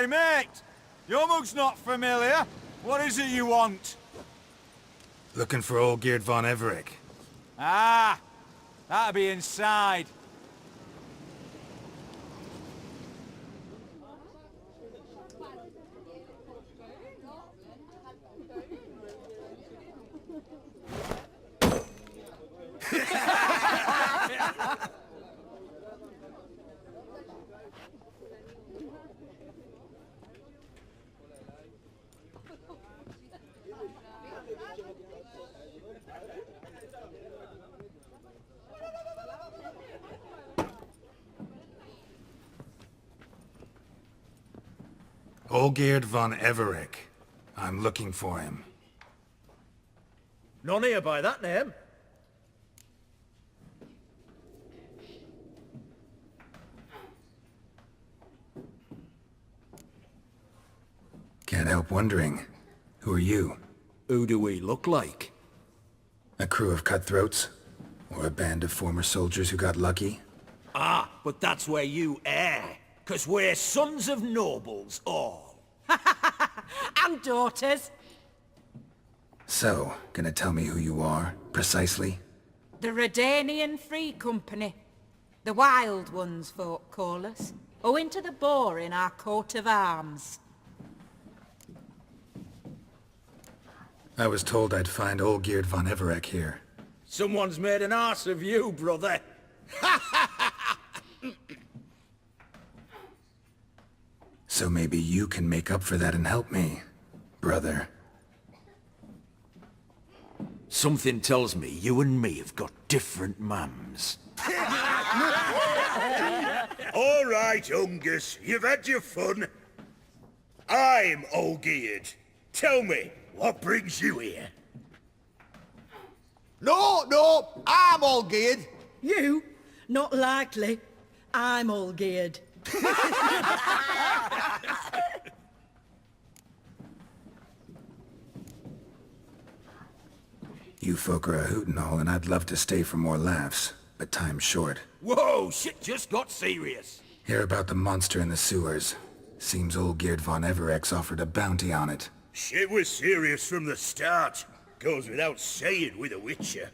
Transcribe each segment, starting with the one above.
Hey, mate! Your mug's not familiar. What is it you want? Looking for old Geert von Everec. Ah, that'll be inside. Olgeerd von Everec. I'm looking for him. None here by that name. Can't help wondering. Who are you? Who do we look like? A crew of cutthroats? Or a band of former soldiers who got lucky? Ah, but that's where you err. 'Cause we're sons of nobles, all. And daughters. So, gonna tell me who you are, precisely? The Redanian Free Company. The Wild Ones, folk call us. Owing to the boar in our coat of arms. I was told I'd find Olgeerd von Everec here. Someone's made an arse of you, brother. So maybe you can make up for that and help me, brother. Something tells me you and me have got different mums. All right, Ungus, you've had your fun. I'm Olgeerd. Tell me, what brings you here? No, I'm all geared. You? Not likely. I'm all geared. You folk are a hoot and all, and I'd love to stay for more laughs, but time's short. Whoa, shit just got serious. Hear about the monster in the sewers. Seems Olgeerd von Everec's offered a bounty on it. Shit was serious from the start. Goes without saying with a Witcher.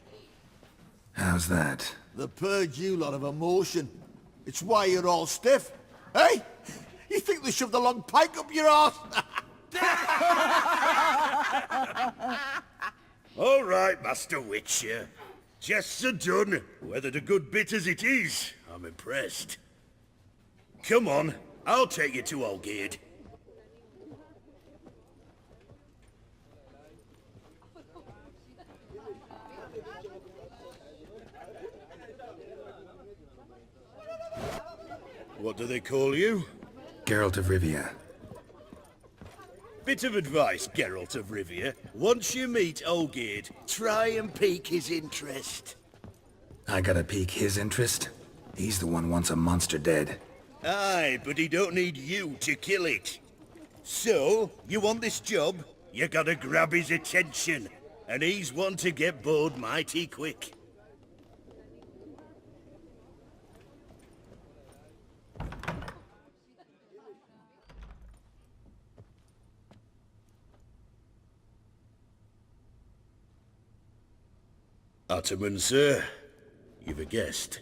How's that? The purge you lot of emotion. It's why you're all stiff. Hey? You think they shoved a long pike up your arse? All right, Master Witcher. Jests are done. Whether the good bit as it is, I'm impressed. Come on, I'll take you to Olgeerd. What do they call you? Geralt of Rivia. Bit of advice, Geralt of Rivia. Once you meet Olgeerd, try and pique his interest. I gotta pique his interest? He's the one wants a monster dead. Aye, but he don't need you to kill it. So, you want this job? You gotta grab his attention. And he's one to get bored mighty quick. Ottoman, sir. You've a guest.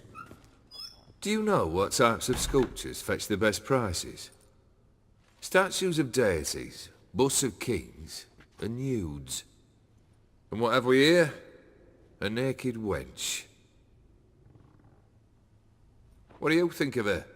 Do you know what types of sculptures fetch the best prices? Statues of deities, busts of kings, and nudes. And what have we here? A naked wench. What do you think of her?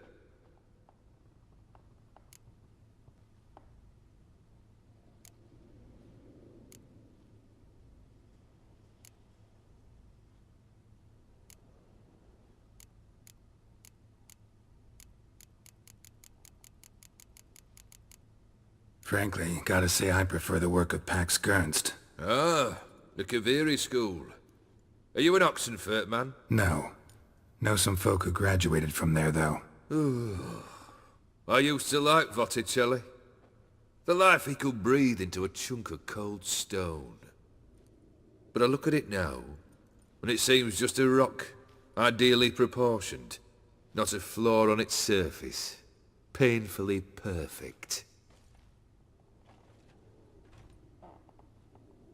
Frankly, gotta say I prefer the work of Pax Gernst. Ah, the Kaviri school. Are you an Oxenfurt man? No. Know some folk who graduated from there, though. I used to like Botticelli. The life he could breathe into a chunk of cold stone. But I look at it now, and it seems just a rock, ideally proportioned. Not a flaw on its surface. Painfully perfect.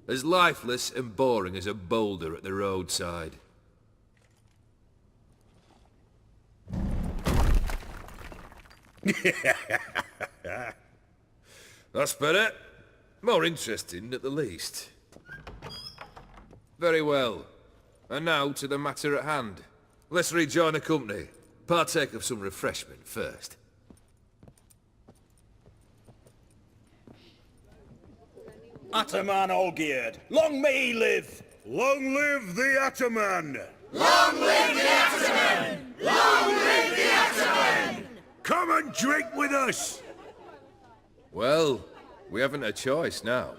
As lifeless and boring as a boulder at the roadside. That's better. More interesting, at the least. Very well. And now to the matter at hand. Let's rejoin the company. Partake of some refreshment first. Ataman Olgierd, long may he live! Long live the Ataman! Long live the Ataman! Long live the Ataman! Come and drink with us! Well, we haven't a choice now.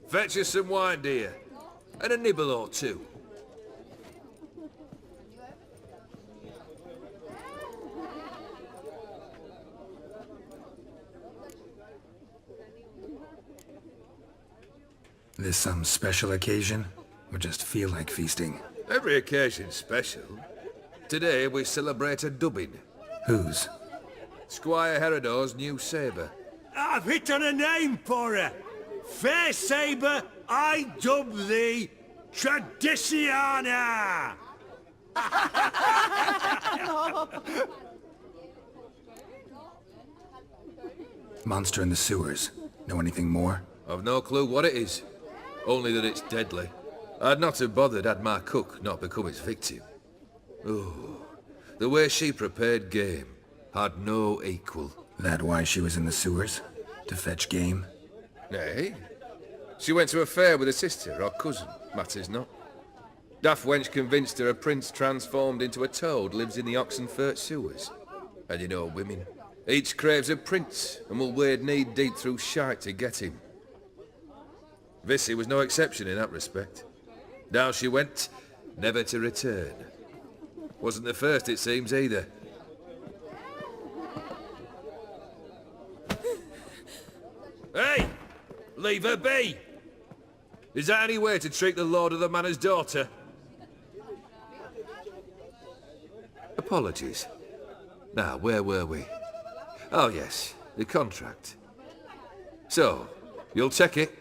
Fetch us some wine, dear. And a nibble or two. This some special occasion? Or just feel like feasting? Every occasion's special. Today we celebrate a dubbing. Whose? Squire Herodor's new sabre. I've hit on a name for her. Fair Sabre, I dub thee Tradiciana! Monster in the sewers. Know anything more? I've no clue what it is. Only that it's deadly. I'd not have bothered had my cook not become its victim. Oh, the way she prepared game had no equal. That why she was in the sewers? To fetch game? Nay. She went to a fair with a sister or cousin, matters not. Daft wench convinced her a prince transformed into a toad lives in the Oxenfurt sewers. And you know women. Each craves a prince and will wade knee-deep through shite to get him. Vissy was no exception in that respect. Down she went, never to return. Wasn't the first, it seems, either. Hey! Leave her be! Is that any way to treat the lord of the manor's daughter? Apologies. Now, where were we? Oh yes, the contract. So, you'll check it?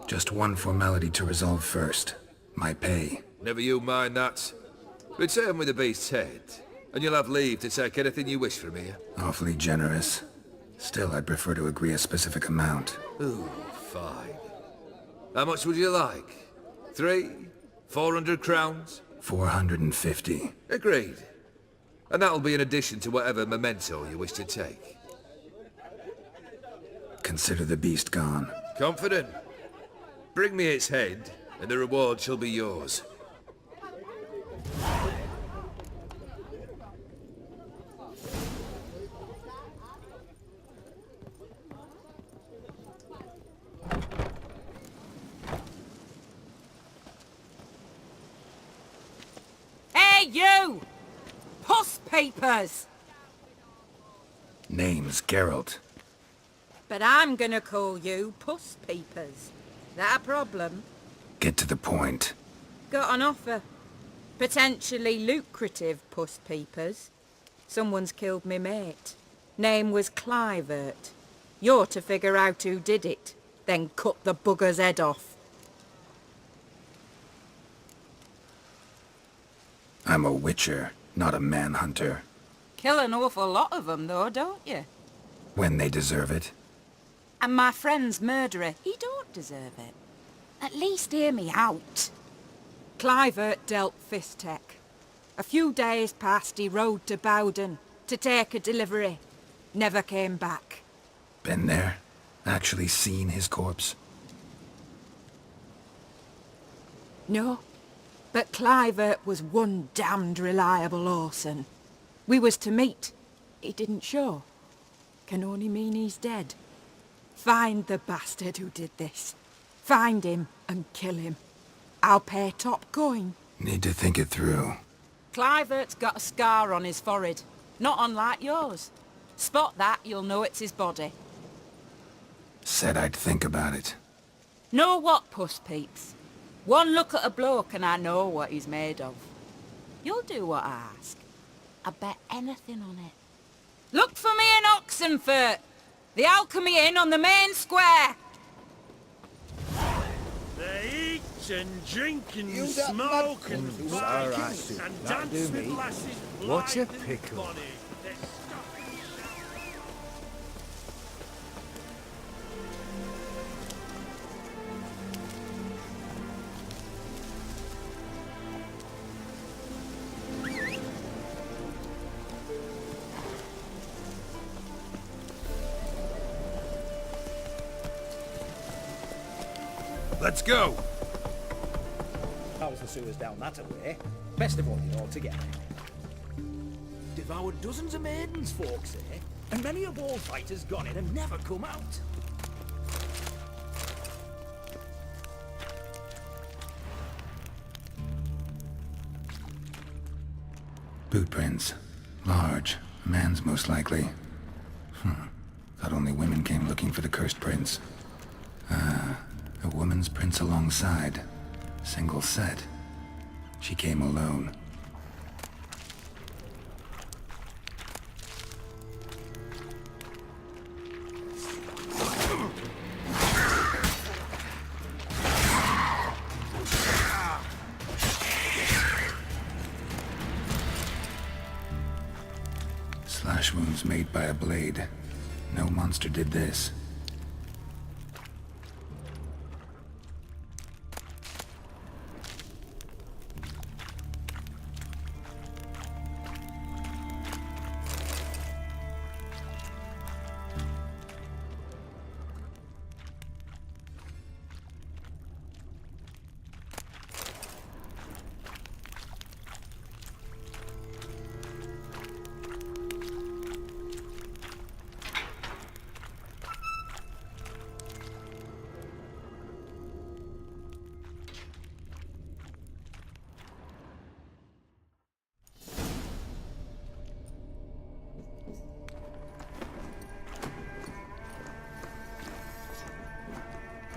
Just one formality to resolve first. My pay. Never you mind that. Return with the beast's head, and you'll have leave to take anything you wish from here. Awfully generous. Still, I'd prefer to agree a specific amount. Ooh, fine. How much would you like? 400 crowns? 450. Agreed. And that'll be in addition to whatever memento you wish to take. Consider the beast gone. Confident? Bring me its head, and the reward shall be yours. Hey, you! Puss papers! Name's Geralt. But I'm gonna call you Puss Peepers. That a problem? Get to the point. Got an offer. Potentially lucrative Puss Peepers. Someone's killed me mate. Name was Clivert. You're to figure out who did it, then cut the bugger's head off. I'm a witcher, not a manhunter. Kill an awful lot of them though, don't you? When they deserve it. And my friend's murderer, he don't deserve it. At least hear me out. Clivert dealt Fistek. A few days past he rode to Bowden to take a delivery. Never came back. Been there? Actually seen his corpse? No, but Clivert was one damned reliable horseman. We was to meet. He didn't show. Can only mean he's dead. Find the bastard who did this. Find him and kill him. I'll pay top coin. Need to think it through. Clivert's got a scar on his forehead. Not unlike yours. Spot that, you'll know it's his body. Said I'd think about it. Know what, Puss Peeps? One look at a bloke and I know what he's made of. You'll do what I ask. I bet anything on it. Look for me in Oxenfurt! The Alchemy Inn on the main square! They eat and drink and You that smoke mad and cunt. fight Alright, and that'll dance do with me. lasses What a blithe and pickle. bonny. They're stopping. Let's go! How's the sewers down that away? Best avoid it altogether. Devoured dozens of maidens, folks say, and many a bullfighter's gone in and never come out. Boot prints. Large. A man's most likely. Thought only women came looking for the cursed prints. A woman's prints alongside. Single set. She came alone. Slash wounds made by a blade. No monster did this.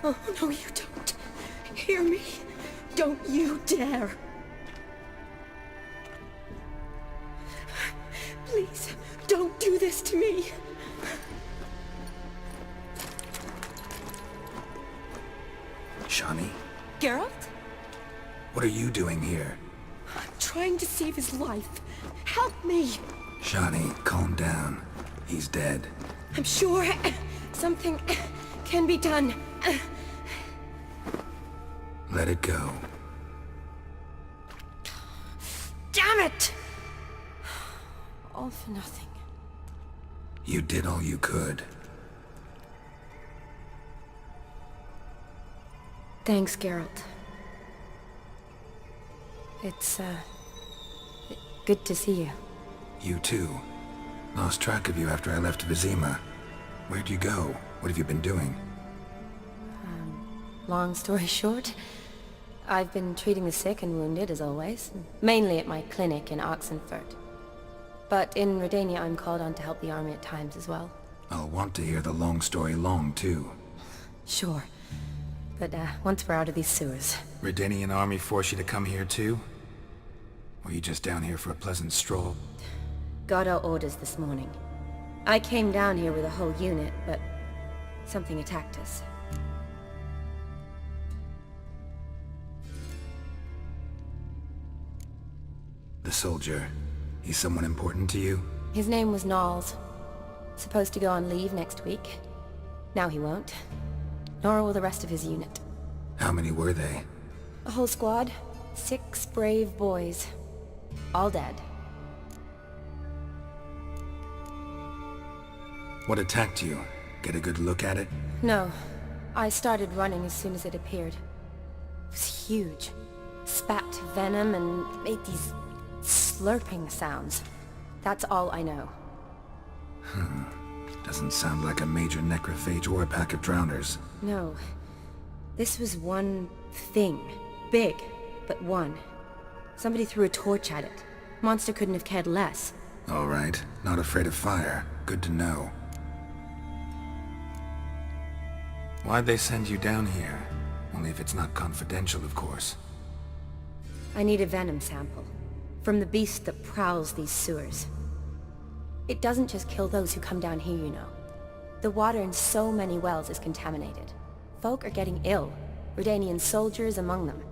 Oh, no, you don't. Hear me? Don't you dare. Please, don't do this to me. Shawnee? Geralt? What are you doing here? I'm trying to save his life. Help me. Shawnee, calm down. He's dead. I'm sure something can be done. Let it go. Damn it! All for nothing. You did all you could. Thanks, Geralt. It's, good to see you. You too. Lost track of you after I left Vizima. Where'd you go? What have you been doing? Long story short, I've been treating the sick and wounded, as always. Mainly at my clinic in Oxenfurt. But in Redania, I'm called on to help the army at times as well. I'll want to hear the long story long, too. Sure. But, once we're out of these sewers... Redanian army force you to come here, too? Or you just down here for a pleasant stroll? Got our orders this morning. I came down here with a whole unit, but... something attacked us. The soldier. He's someone important to you? His name was Knowles. Supposed to go on leave next week. Now he won't. Nor will the rest of his unit. How many were they? A whole squad. 6 brave boys. All dead. What attacked you? Get a good look at it? No. I started running as soon as it appeared. It was huge. Spat venom and made these slurping sounds. That's all I know. Doesn't sound like a major necrophage or a pack of drowners. No. This was one thing. Big, but one. Somebody threw a torch at it. Monster couldn't have cared less. All right. Not afraid of fire. Good to know. Why'd they send you down here? Only if it's not confidential, of course. I need a venom sample. From the beast that prowls these sewers. It doesn't just kill those who come down here, you know. The water in so many wells is contaminated. Folk are getting ill. Redanian soldiers among them.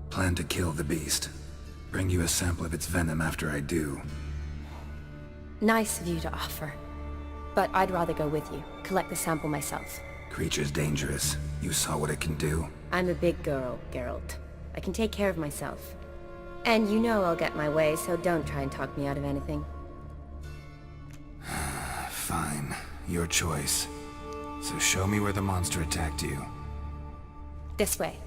Plan to kill the beast. Bring you a sample of its venom after I do. Nice of you to offer. But I'd rather go with you. Collect the sample myself. Creature's dangerous. You saw what it can do. I'm a big girl, Geralt. I can take care of myself. And you know I'll get my way, so don't try and talk me out of anything. Fine. Your choice. So show me where the monster attacked you. This way.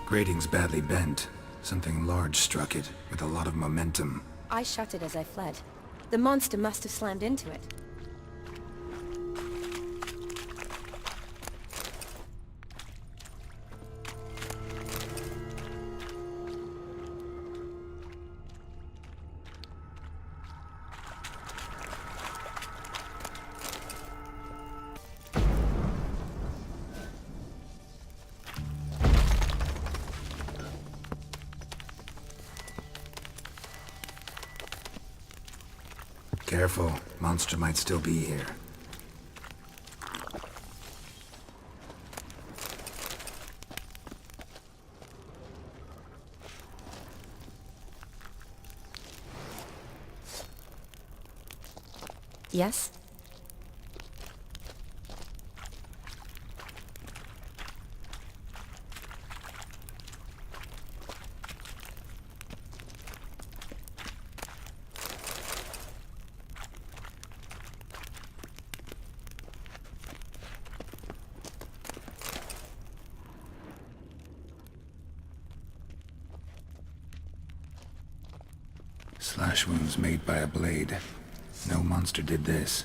Grating's badly bent. Something large struck it, with a lot of momentum. I shut it as I fled. The monster must have slammed into it. Careful. Monster might still be here. Yes? Slash wounds made by a blade. No monster did this.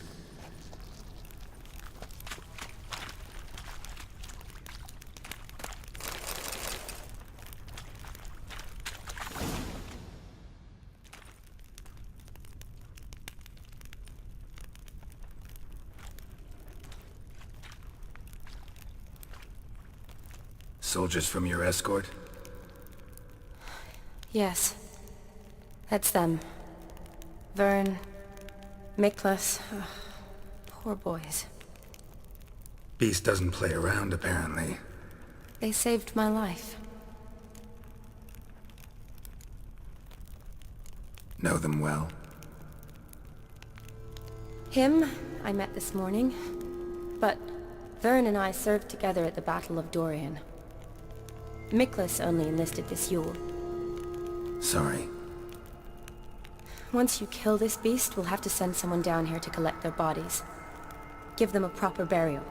Soldiers from your escort? Yes. That's them. Vern, Miklas. Poor boys. Beast doesn't play around, apparently. They saved my life. Know them well? Him, I met this morning. But Vern and I served together at the Battle of Dorian. Miklas only enlisted this Yule. Sorry. Once you kill this beast, we'll have to send someone down here to collect their bodies. Give them a proper burial.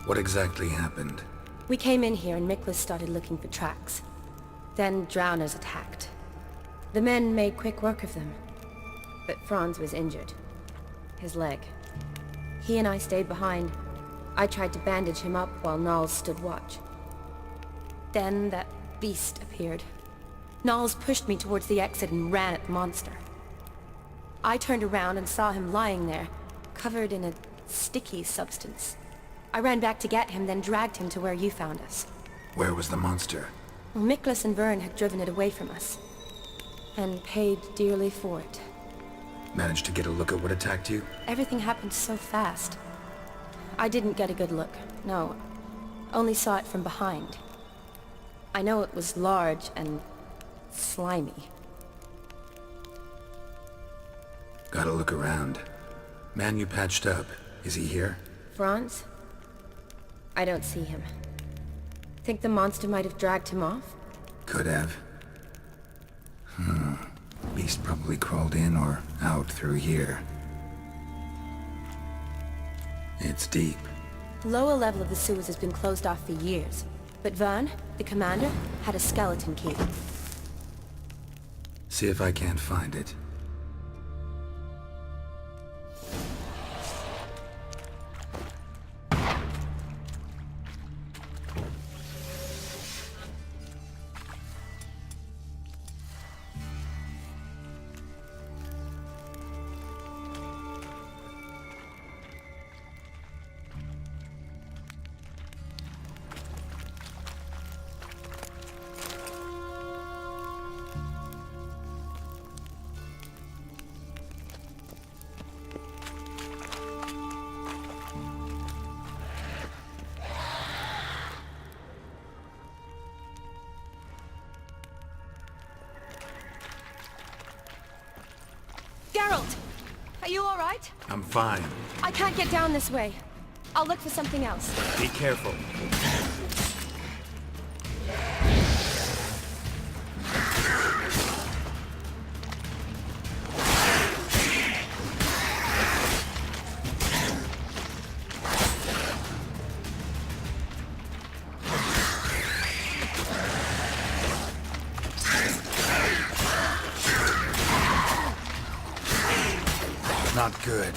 What exactly happened? We came in here and Miklas started looking for tracks. Then drowners attacked. The men made quick work of them. But Franz was injured. His leg. He and I stayed behind. I tried to bandage him up while Nals stood watch. Then that beast appeared. Nals pushed me towards the exit and ran at the monster. I turned around and saw him lying there, covered in a sticky substance. I ran back to get him, then dragged him to where you found us. Where was the monster? Well, Miklas and Vern had driven it away from us. And paid dearly for it. Managed to get a look at what attacked you? Everything happened so fast. I didn't get a good look, no. Only saw it from behind. I know it was large and slimy. Gotta look around. Man you patched up, is he here? Franz? I don't see him. Think the monster might have dragged him off? Could have. Beast probably crawled in or out through here. It's deep. Lower level of the sewers has been closed off for years. But Vern, the commander, had a skeleton key. See if I can't find it. Geralt! Are you alright? I'm fine. I can't get down this way. I'll look for something else. Be careful. Not good.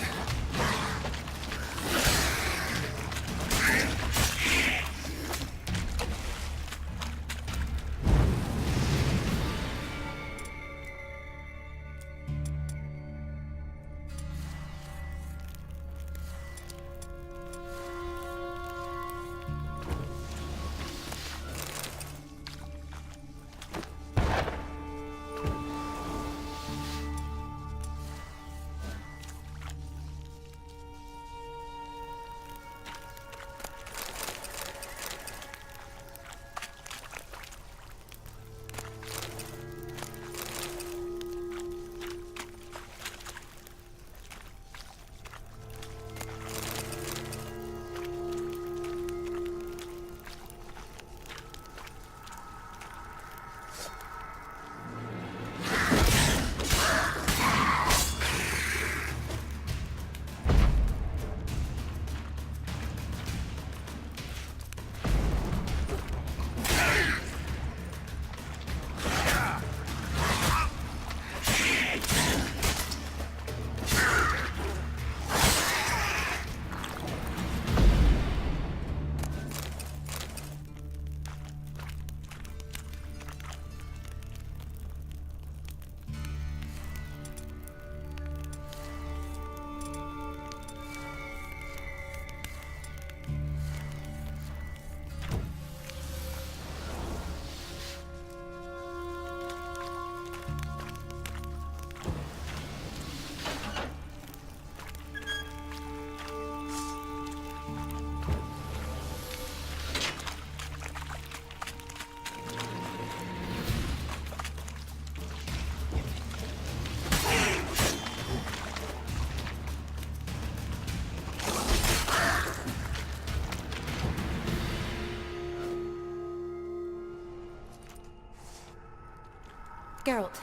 Geralt,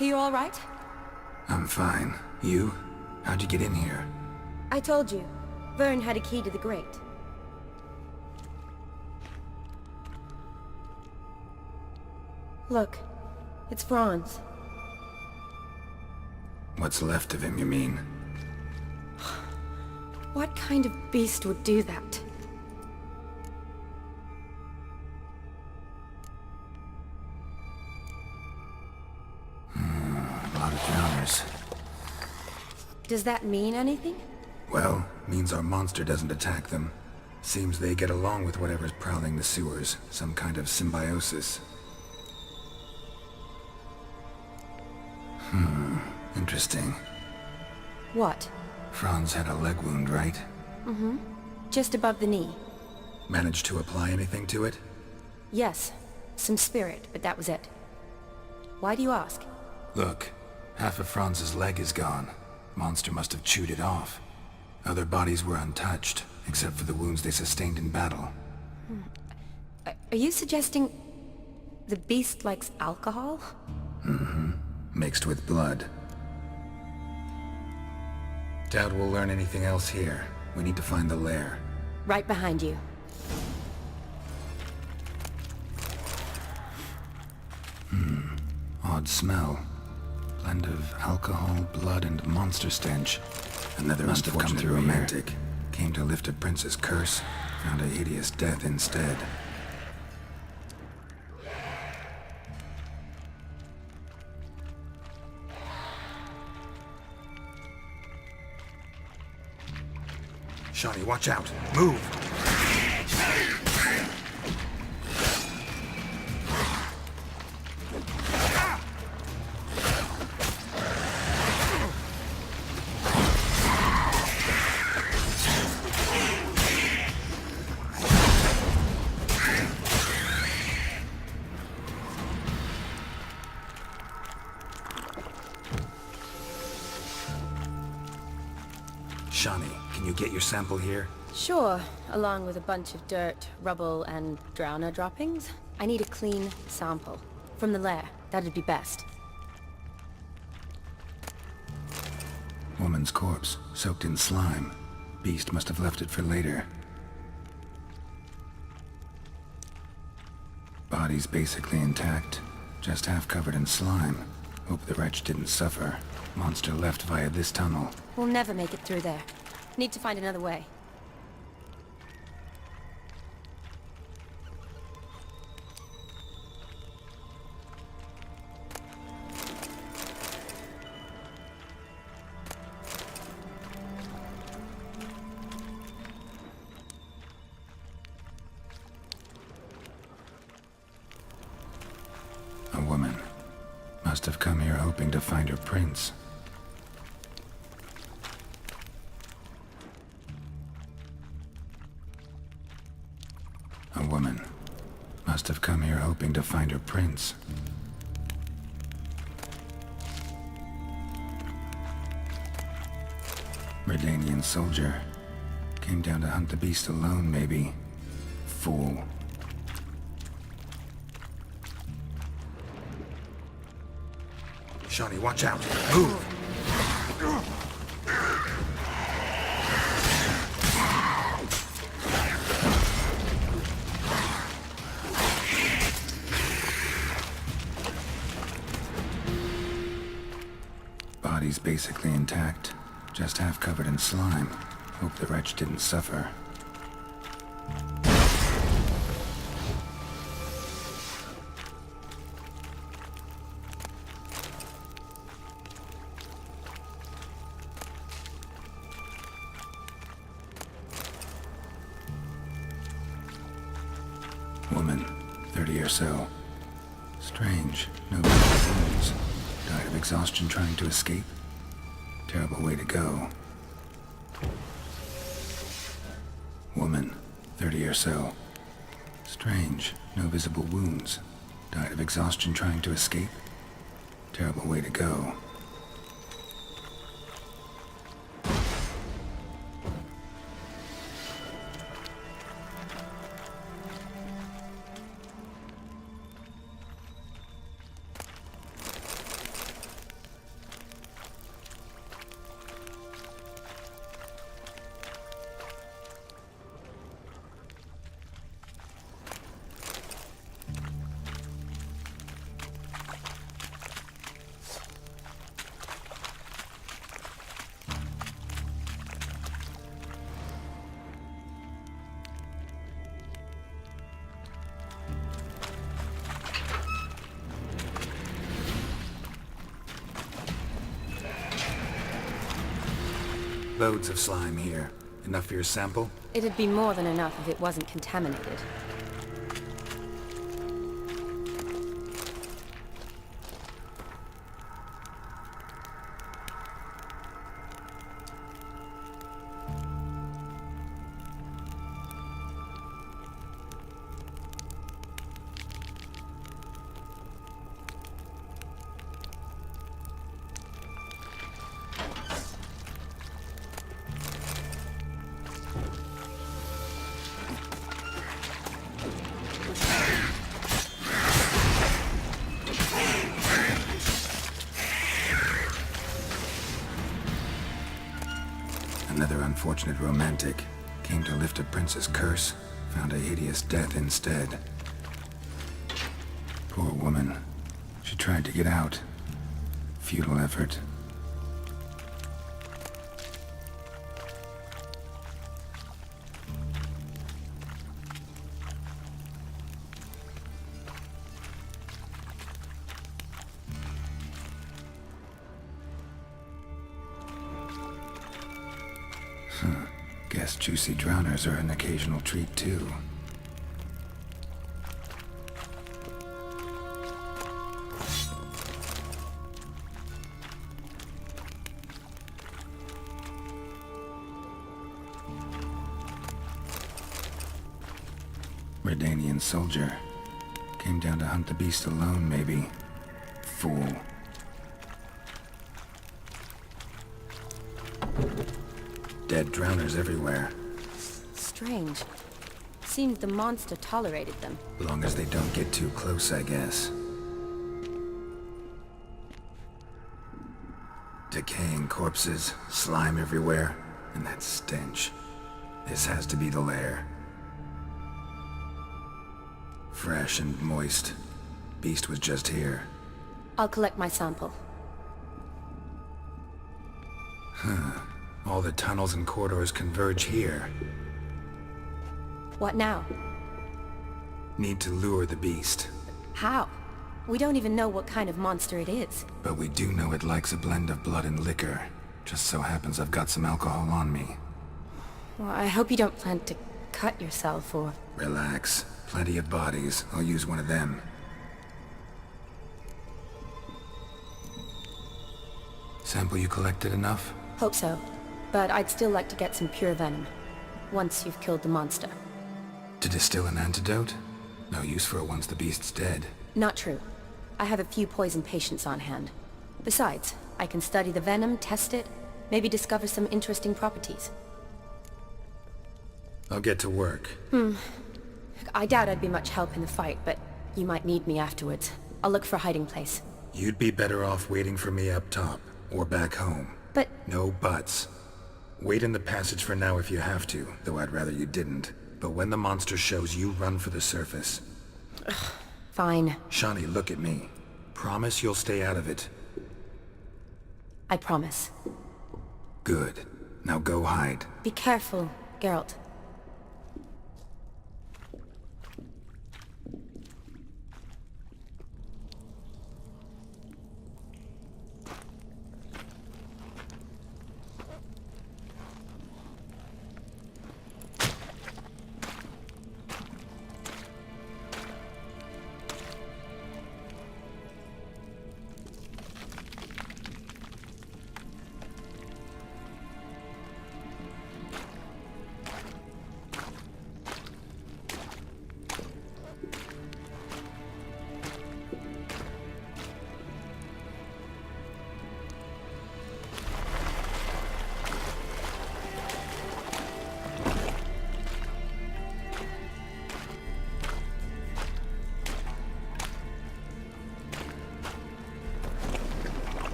are you all right? I'm fine. You? How'd you get in here? I told you. Vern had a key to the grate. Look, it's Franz. What's left of him, you mean? What kind of beast would do that? A lot of drowners. Does that mean anything? Well, means our monster doesn't attack them. Seems they get along with whatever's prowling the sewers. Some kind of symbiosis. Interesting. What? Franz had a leg wound, right? Mm-hmm. Just above the knee. Managed to apply anything to it? Yes. Some spirit, but that was it. Why do you ask? Look, half of Franz's leg is gone. Monster must have chewed it off. Other bodies were untouched, except for the wounds they sustained in battle. Are you suggesting the beast likes alcohol? Mm-hmm. Mixed with blood. Doubt we'll learn anything else here. We need to find the lair. Right behind you. Odd smell. Blend of alcohol, blood, and monster stench. Another must have come through romantic. Came to lift a prince's curse. Found a hideous death instead. Shawnee, watch out! Move! Shawnee, can you get your sample here? Sure, along with a bunch of dirt, rubble, and drowner droppings. I need a clean sample. From the lair, that'd be best. Woman's corpse, soaked in slime. Beast must have left it for later. Body's basically intact, just half covered in slime. Hope the wretch didn't suffer. Monster left via this tunnel. We'll never make it through there. Need to find another way. A woman. Must have come here hoping to find her prince. A woman. Must have come here hoping to find her prince. Redanian soldier. Came down to hunt the beast alone, maybe. Fool. Shawnee, watch out! Move! Body's basically intact, just half covered in slime. Hope the wretch didn't suffer. Woman, 30 or so. Strange, no visible wounds. Died of exhaustion trying to escape. Terrible way to go. Woman, 30 or so. Strange, no visible wounds. Died of exhaustion trying to escape. Terrible way to go. Loads of slime here. Enough for your sample? It'd be more than enough if it wasn't contaminated. Another unfortunate romantic. Came to lift a prince's curse. Found a hideous death instead. Poor woman. She tried to get out. Futile effort. Guess juicy drowners are an occasional treat, too. Redanian soldier. Came down to hunt the beast alone, maybe. Fool. Dead drowners everywhere. Strange. Seems the monster tolerated them. Long as they don't get too close, I guess. Decaying corpses, slime everywhere, and that stench. This has to be the lair. Fresh and moist. Beast was just here. I'll collect my sample. All the tunnels and corridors converge here. What now? Need to lure the beast. How? We don't even know what kind of monster it is. But we do know it likes a blend of blood and liquor. Just so happens I've got some alcohol on me. Well, I hope you don't plan to cut yourself or... Relax. Plenty of bodies. I'll use one of them. Sample you collected enough? Hope so. But I'd still like to get some pure venom. Once you've killed the monster. To distill an antidote? No use for it once the beast's dead. Not true. I have a few poison patients on hand. Besides, I can study the venom, test it, maybe discover some interesting properties. I'll get to work. I doubt I'd be much help in the fight, but you might need me afterwards. I'll look for a hiding place. You'd be better off waiting for me up top, or back home. But... No buts. Wait in the passage for now if you have to, though I'd rather you didn't. But when the monster shows, you run for the surface. Fine. Shawnee, look at me. Promise you'll stay out of it. I promise. Good. Now go hide. Be careful, Geralt.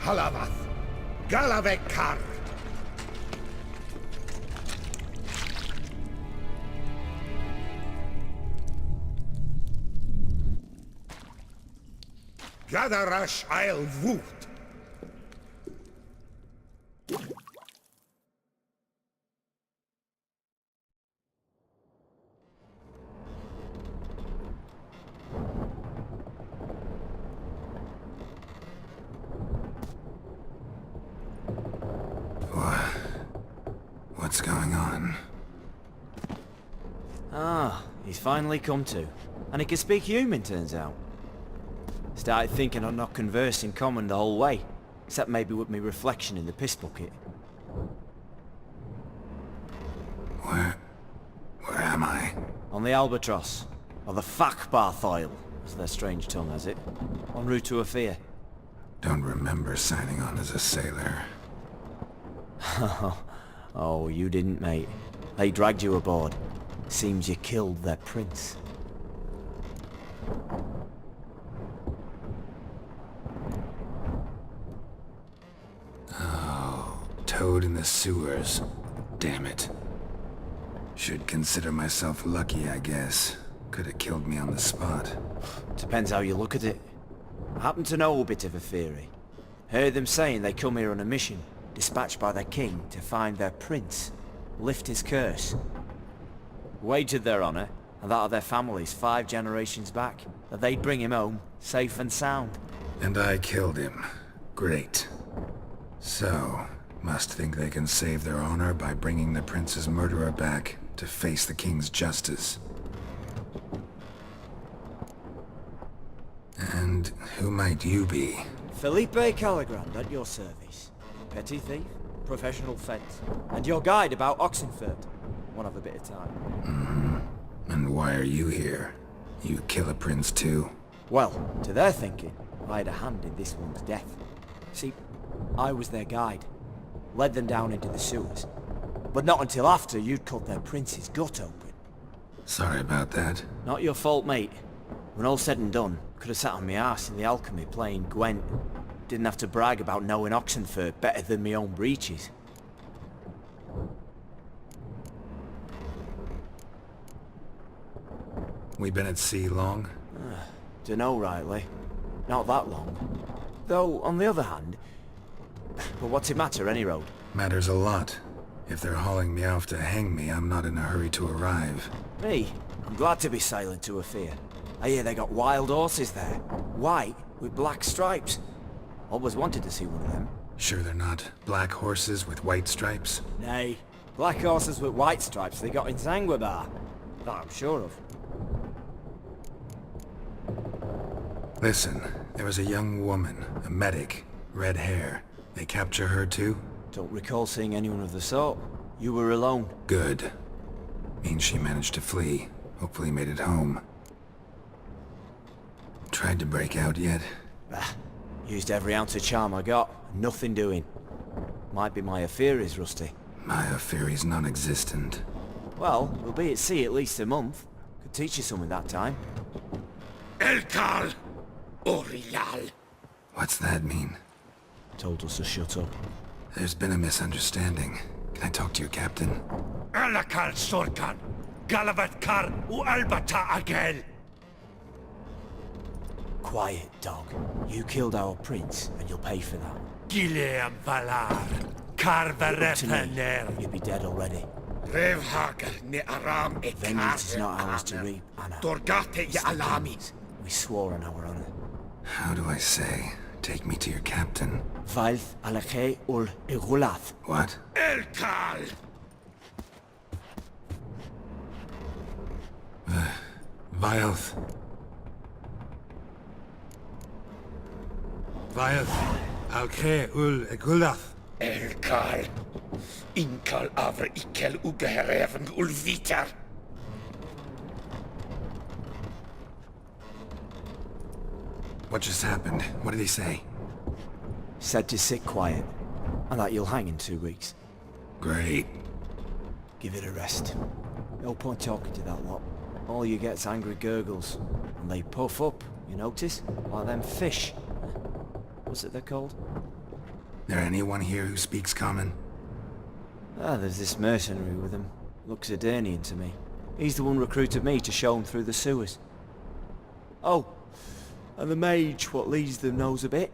Halavath, Galavekar. Gadarash I'll Woot. What's going on? Ah, he's finally come to. And he can speak human, turns out. Started thinking I'd not conversed in common the whole way, except maybe with me reflection in the piss bucket. Where am I? On the Albatross, or the Fakbarth Oil, as their strange tongue has it, en route to Afir. Don't remember signing on as a sailor. Oh, you didn't, mate. They dragged you aboard. Seems you killed their prince. Oh, toad in the sewers. Damn it. Should consider myself lucky, I guess. Could have killed me on the spot. Depends how you look at it. I happen to know a bit of a theory. Heard them saying they come here on a mission, dispatched by their king to find their prince, lift his curse. Wagered their honor, and that of their families 5 generations back, that they'd bring him home, safe and sound. And I killed him. Great. So, must think they can save their honor by bringing the prince's murderer back to face the king's justice. And who might you be? Felipe Caligrand at your service. Petty thief, professional fence, and your guide about Oxenfurt. One of a bit of time. Mm-hmm. And why are you here? You kill a prince too? Well, to their thinking, I had a hand in this one's death. See, I was their guide. Led them down into the sewers. But not until after you'd cut their prince's gut open. Sorry about that. Not your fault, mate. When all said and done, could have sat on my arse in the alchemy playing Gwent. Didn't have to brag about knowing Oxenfurt better than my own breeches. We been at sea long? Dunno rightly. Not that long. Though, on the other hand... But what's it matter, any road? Matters a lot. If they're hauling me off to hang me, I'm not in a hurry to arrive. Me? I'm glad to be sailing to Afir. I hear they got wild horses there. White, with black stripes. Always wanted to see one of them. Sure they're not black horses with white stripes? Nay. Black horses with white stripes they got in Zanguibar. That I'm sure of. Listen, there was a young woman, a medic, red hair. They capture her too? Don't recall seeing anyone of the sort. You were alone. Good. Means she managed to flee. Hopefully made it home. Tried to break out yet? Bah. Used every ounce of charm I got. Nothing doing. Might be my affair is rusty. My affair is non-existent. Well, we'll be at sea at least a month. Could teach you something that time. Elkal! Orial! What's that mean? Told us to shut up. There's been a misunderstanding. Can I talk to your captain? Alakal Sorkan! Galavat Kar u Albata Agel! Quiet, dog. You killed our prince, and you'll pay for that. Gileam Valar! Karvarepaner! You'd be dead already. Revhagar ne Aram e Vengeance is not ours to reap, Anna. Dorgate ya Alami! We swore on our honor. How do I say? Take me to your captain. Vailth Alakhe ul Igulath. What? Elkal! Vailth. Vailth Alkhe ul Igulath. Elkal! Inkal avre ikel ugehereven ul Vitar! What just happened? What did he say? Said to sit quiet, and that you'll hang in 2 weeks. Great. Give it a rest. No point talking to that lot. All you get's angry gurgles, and they puff up, you notice? Like them fish. What's it they're called? There anyone here who speaks common? Ah, there's this mercenary with him. Looks Edirnian to me. He's the one recruited me to show him through the sewers. Oh, and the mage what leads them knows a bit.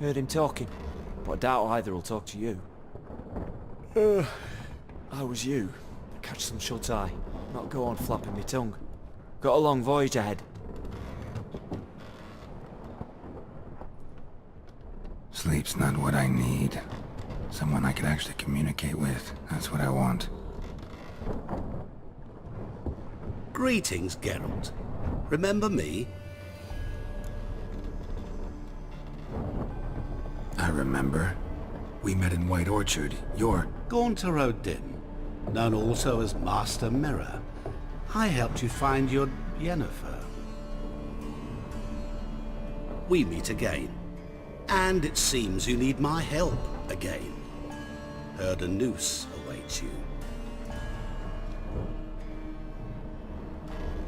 Heard him talking, but I doubt either will talk to you. I was you. Catch some shut-eye, not go on flapping my tongue. Got a long voyage ahead. Sleep's not what I need. Someone I could actually communicate with. That's what I want. Greetings, Geralt. Remember me? I remember. We met in White Orchard. You're... Gaunter Odin, known also as Master Mirror. I helped you find your Yennefer. We meet again. And it seems you need my help again. Heard a noose awaits you.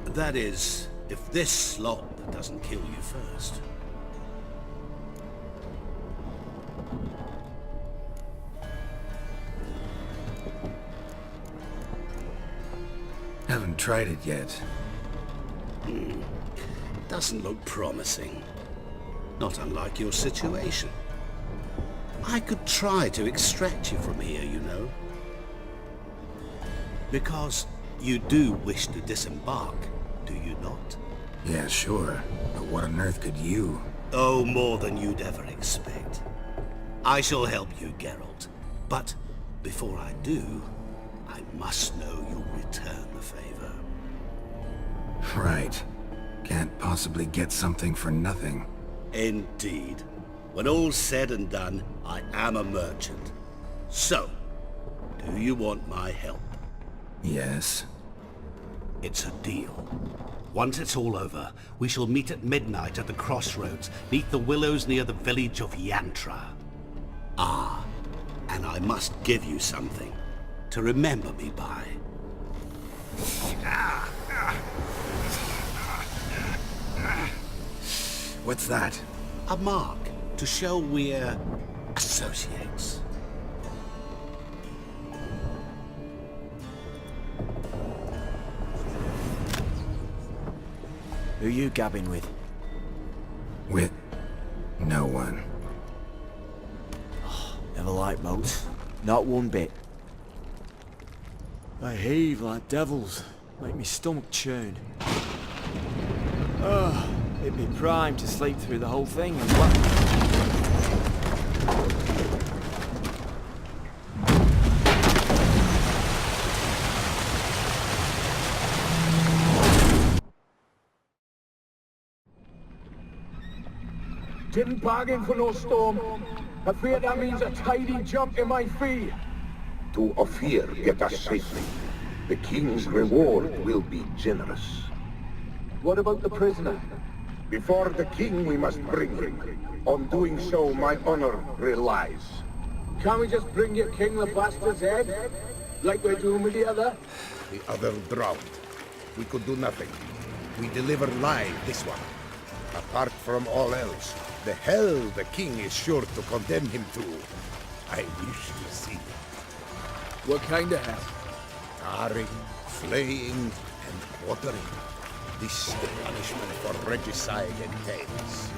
That is, if this slop doesn't kill you first. Haven't tried it yet. Doesn't look promising. Not unlike your situation. I could try to extract you from here, you know. Because you do wish to disembark, do you not? Yeah, sure. But what on earth could you? Oh, more than you'd ever expect. I shall help you, Geralt. But before I do, I must know you'll return the favor. Right. Can't possibly get something for nothing. Indeed. When all's said and done, I am a merchant. So, do you want my help? Yes. It's a deal. Once it's all over, we shall meet at midnight at the crossroads, neath the willows near the village of Yantra. Ah, and I must give you something to remember me by. What's that? A mark to show we're associates. Who you gabbing with? With no one. Never liked boats. Not one bit. They heave like devils. Make me stomach churn. It'd be prime to sleep through the whole thing as well. Didn't bargain for no storm. I fear that means a tidy jump in my fee. To Ophir get us safely. The king's reward will be generous. What about the prisoner? Before the king we must bring him. On doing so my honor relies. Can't we just bring your king the bastard's head? Like we're doing with the other? The other drowned. We could do nothing. We deliver live this one. Apart from all else, the hell the king is sure to condemn him to. I wish to see it. What kind of hell? Tarring, flaying, and quartering. This the punishment for regicide entails.